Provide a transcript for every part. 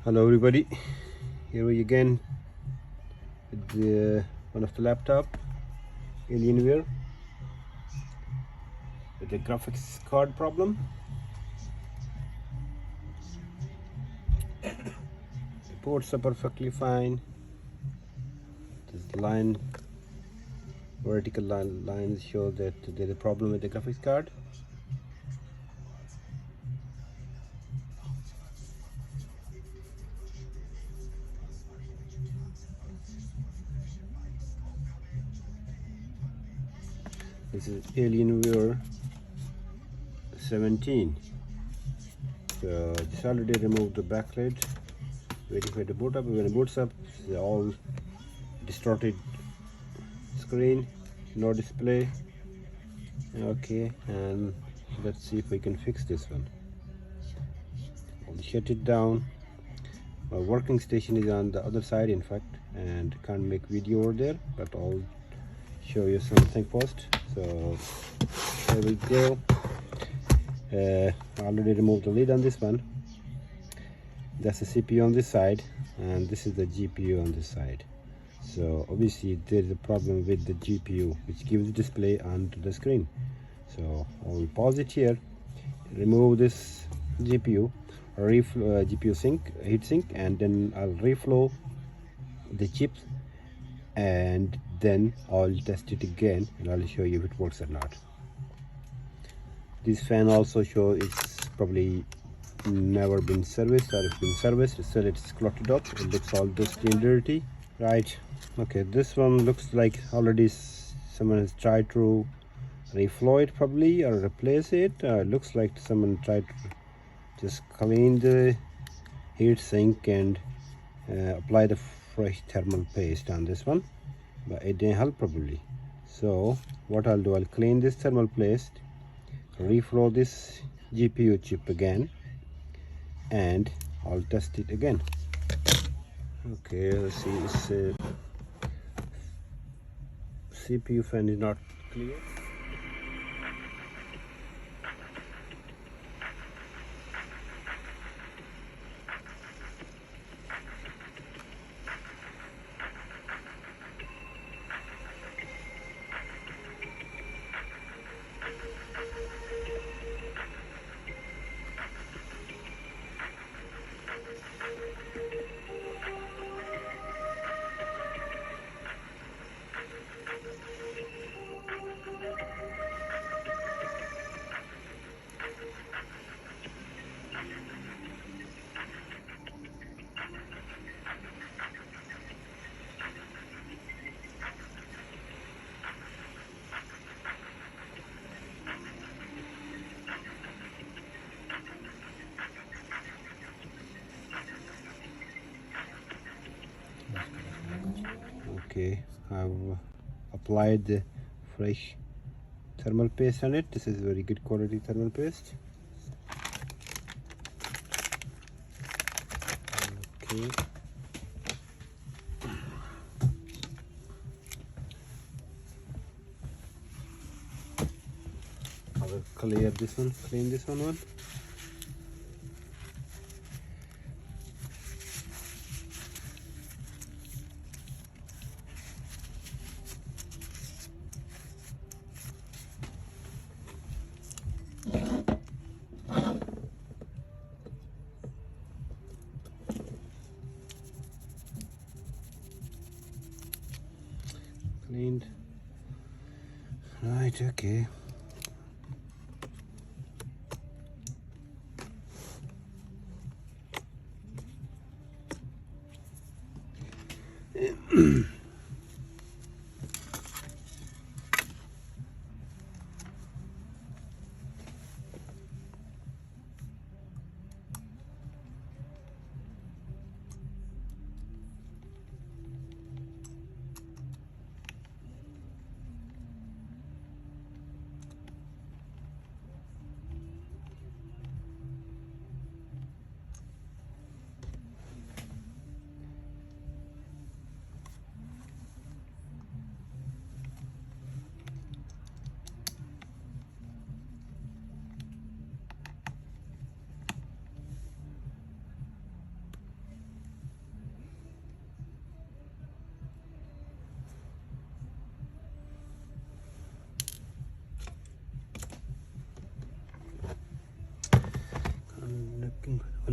Hello everybody, here we again with one of the laptop Alienware with the graphics card problem. The ports are perfectly fine. This line, vertical lines show that there's a problem with the graphics card. This is Alienware 17. So just already removed the backlight, waiting for it to boot up. When it boots up, it's all distorted screen, no display. Okay, and let's see if we can fix this one. I'll shut it down. My working station is on the other side, in fact, and can't make video over there, but I'll show you something first. So there we go. I already removed the lid on this one. That's the CPU on this side, and this is the GPU on this side. So obviously there is a problem with the GPU, which gives display onto the screen. So I'll pause it here, remove this GPU, GPU heat sink, and then I'll reflow the chips, and then I'll test it again and I'll show you if it works or not. This fan also show it's probably never been serviced, or if been serviced, still it's cluttered up. It looks all dusty and dirty. Right, okay, this one looks like already someone has tried to reflow it probably, or replace it. It looks like someone tried to just clean the heat sink and apply the fresh thermal paste on this one, but it didn't help probably. So what I'll do, I'll clean this thermal paste, reflow this GPU chip again, and I'll test it again. Okay, let's see, this CPU fan is not clear. Okay, I've applied the fresh thermal paste on it. This is very good quality thermal paste. Okay, I will clean this one. Cleaned. Right, okay.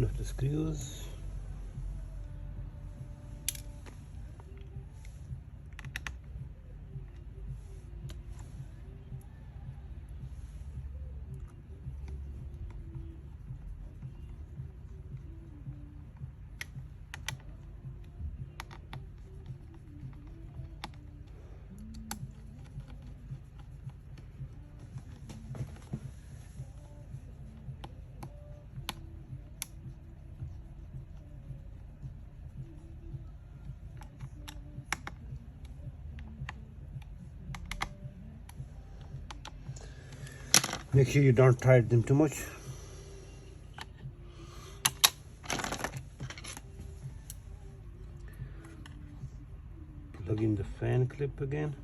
of the screws. Make sure you don't tighten them too much. Plug in the fan clip again.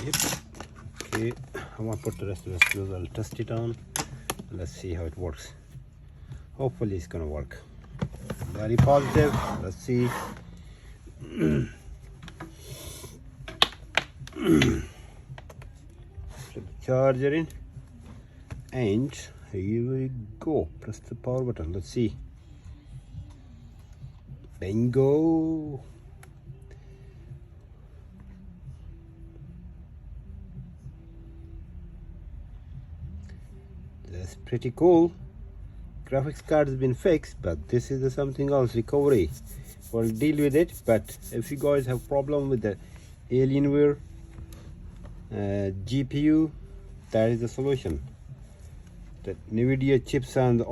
Yep. Okay, I want to put the rest of the screws. I'll test it on. Let's see how it works. Hopefully it's gonna work. Very positive. Let's see. Put the charger in, and here we go. Press the power button. Let's see. Bingo. That's pretty cool. Graphics card has been fixed, but this is something else, recovery. We'll deal with it, but if you guys have problem with the Alienware GPU, that is the solution. The NIVIDIA chips and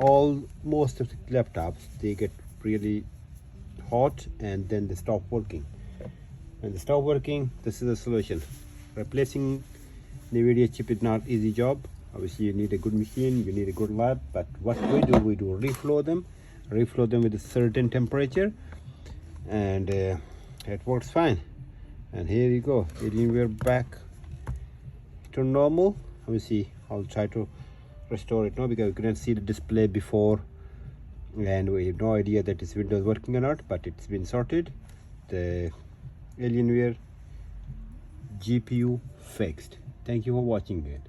most of the laptops, they get really hot and then they stop working. When they stop working, this is the solution. Replacing NIVIDIA chip is not easy job. Obviously you need a good machine, you need a good lab, but what we do reflow them with a certain temperature, and it works fine. And here you go, Alienware back to normal. Obviously I'll try to restore it now because you couldn't see the display before and we have no idea that this window is working or not, but it's been sorted. The Alienware GPU fixed. Thank you for watching it.